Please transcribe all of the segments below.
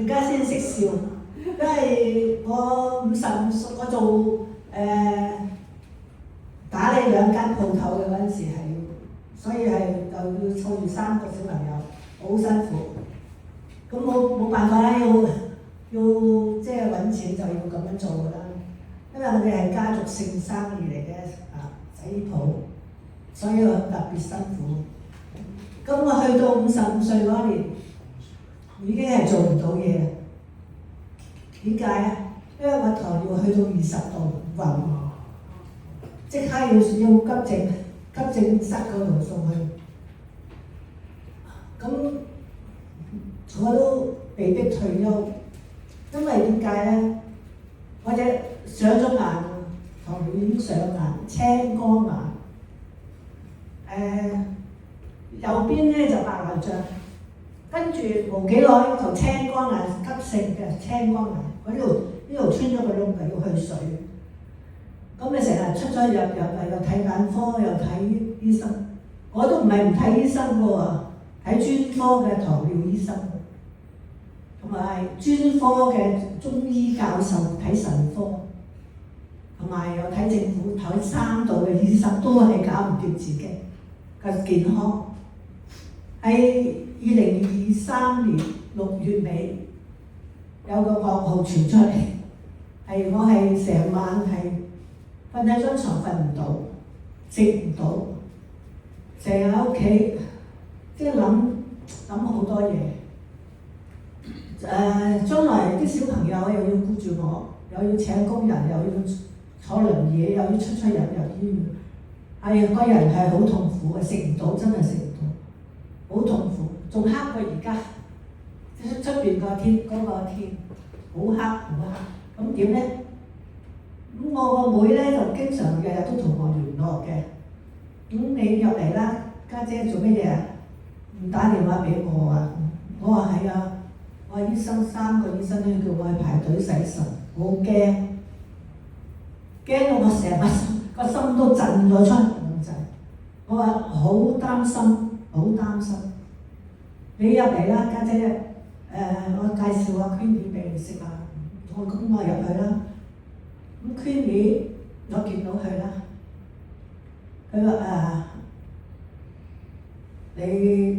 而家先識笑，因為我55歲，我做打理2間鋪頭嘅嗰陣時係，所以係就要湊住3個小朋友，好辛苦。咁冇辦法啦，要即係揾錢就要咁樣做㗎啦。因為我哋係家族性生意嚟嘅洗衣鋪，所以我特別辛苦。咁我去到55歲嗰年，已經係做唔到嘢。點解啊？因為我糖尿去到20度暈，即刻要急症室嗰度送去。咁我都被迫退休，因為點解咧？我隻上咗眼，糖尿已經上眼，青光眼。右邊咧就白內障，跟住冇幾耐就青光眼，急性嘅青光眼，呢度穿咗個窿嘅，要去水。咁你成日出咗入嚟，又睇眼科，又睇醫生。我都唔係唔睇醫生嘅喎，睇專科嘅糖尿醫生，同埋專科嘅中醫教授睇腎科，同埋又睇政府睇3度嘅醫生，都係搞唔掂自己嘅健康。喺2023年6月尾有個噩耗傳出嚟，係我係成晚係瞓喺張床瞓唔到，食唔到，成日喺屋企即係諗好多嘢。將來啲小朋友又要顧住我，又要請工人，又要坐輪椅，又要出入醫院，係個人係好痛苦嘅，食唔到，真係食唔到，好痛苦，仲黑過而家。出邊個天嗰個天好黑好黑，咁點咧？咁我個妹咧就經常日日都同我聯絡嘅。咁你入嚟啦，家姐做乜嘢啊？唔打電話俾我啊？我話係啊。我話醫生3個醫生咧叫我去排隊洗腎，我好驚，驚到我成個心都震咗出咁滯。我話好擔心，好擔心。你入嚟啦，家姐，我介紹阿 Queenie 俾你識啊。我入去啦。咁 Queenie 我見到佢啦，佢話你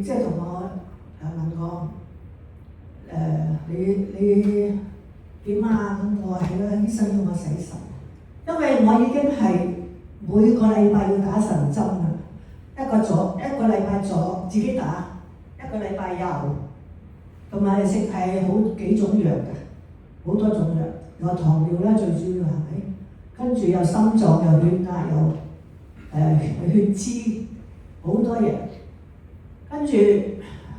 即係同我問我。你點啊？咁我話係啦，醫生要我洗腎，因為我已經係每個禮拜要打腎針啦，一個禮拜左自己打，一個禮拜右，同埋食係好幾種藥嘅，好多種藥，有糖尿啦最主要係咪？跟住有心臟有血壓有血脂，好多嘢。跟住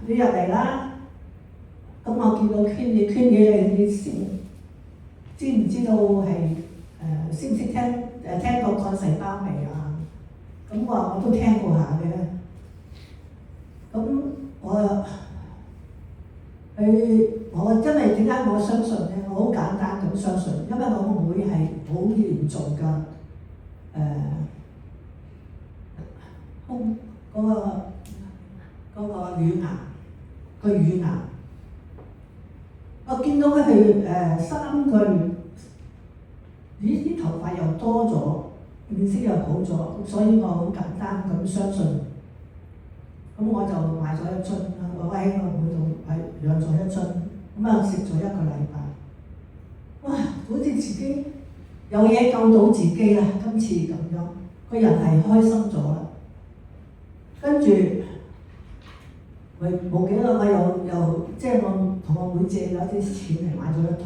你入嚟啦。咁我見到Queenie，你知唔知道係識唔識聽過幹細胞未啊？咁我話我都聽過下嘅。咁我真係點解我相信咧？我好簡單咁相信，因為我個妹係好嚴重㗎，嗰個乳癌。我見到佢係3個月，啲頭髮又多咗，面色又好咗，所以我好簡單咁相信。咁我就買咗1樽啦，我喺個妹度養咗1樽，咁食咗1個禮拜。哇！好似自己有嘢救到自己啦，今次咁樣，個人係開心咗啦。跟住冇幾耐，我又即係我同我妹借咗啲錢嚟買咗1套，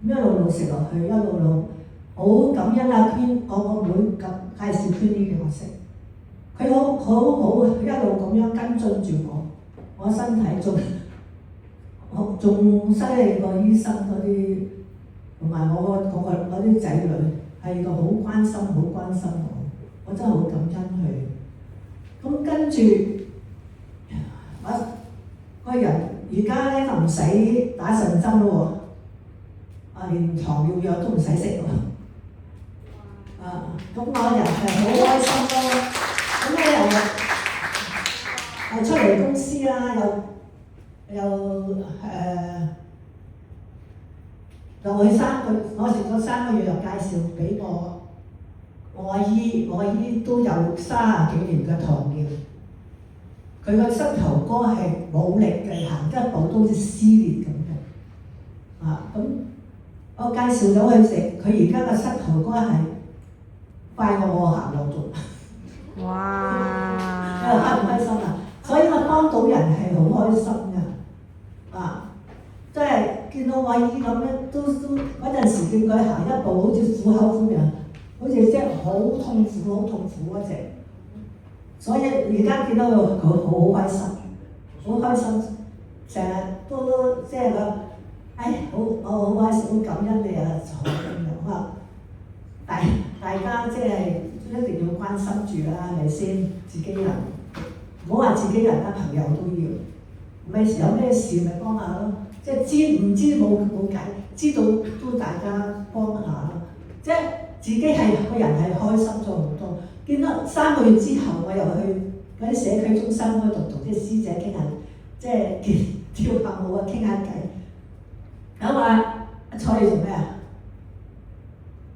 咁一路食落去，一路好感恩啊！Queen，我個妹介紹Queenie俾我識，佢好一路咁樣跟進住我身體仲犀利過醫生嗰啲，同埋我啲仔女係個好關心我真係好感恩佢。咁跟住。我個人而家咧就唔使打腎針咯喎，連糖尿藥都唔使食喎，咁我人係好開心咯。咁咧又出嚟公司啦，又就佢我食咗3個月就介紹俾我阿姨，我阿姨都有30幾年嘅糖尿，佢個膝頭哥係冇力嘅，行一步都好似撕裂咁嘅。咁我介紹咗佢食，佢而家個膝頭哥係快過我行路仲。哇！開唔開心啊？所以我幫到人係好開心㗎。即係見到我阿姨咁咧，都嗰陣時見佢行一步好似虎口咁樣，好似即係好痛苦嗰隻。所以而家見到佢好開心，好開心，成日都即係話，我好開心，好感恩你啊，坐咁樣啊。大家即係一定要關心住啦，係咪先？自己人，唔好話自己人啦，朋友都要。咪有咩事咪幫下咯，即係唔知冇計，知道都大家幫下咯。即係自己係個人係開心咗好多。見到3個月之後，我又去嗰啲社區中心嗰度同啲師姐傾下，即係跳下舞啊，傾下偈。咁話阿蔡你做咩啊？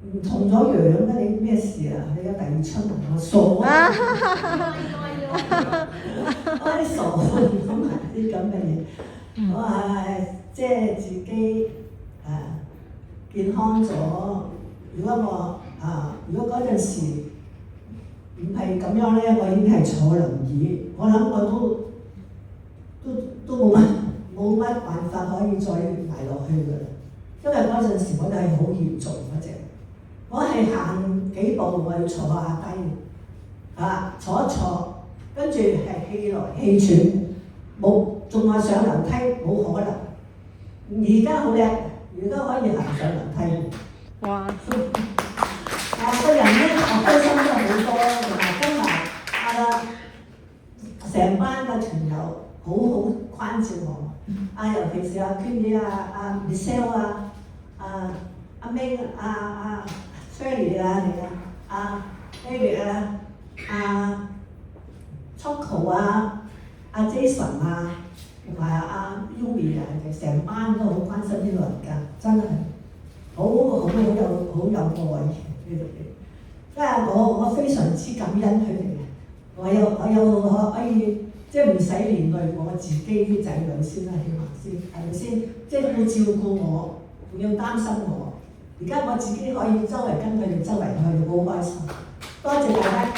唔同咗樣嘅，你咩事啊？你有第二春啊？我傻啊！我啲傻講埋啲咁嘅嘢。我話即係自己健康咗。如果嗰陣時唔係咁樣咧，我已經係坐輪椅。我諗我都冇乜辦法可以再捱落去㗎啦。因為嗰陣時我哋係好嚴重嗰隻。我係行幾步我要坐下低，坐一坐，跟住係氣來氣喘，仲話上樓梯冇可能。而家好叻，而家可以行上樓梯。哇！個人咧，開心咗好多，同埋跟埋成班嘅團友好關照我。尤其是阿娟姐、Michelle 阿 May、Sherry 你David Choco 阿 Jason 同埋阿 Yumi 成班都好關心啲老人家，真係好有愛呢度嘅。即係我非常之感恩佢哋，我可以即係唔使連累我自己啲仔女先啦，起碼先係咪先？即係要照顧我，仲要擔心我。而家我自己可以周圍跟佢哋周圍去，好開心。多謝大家。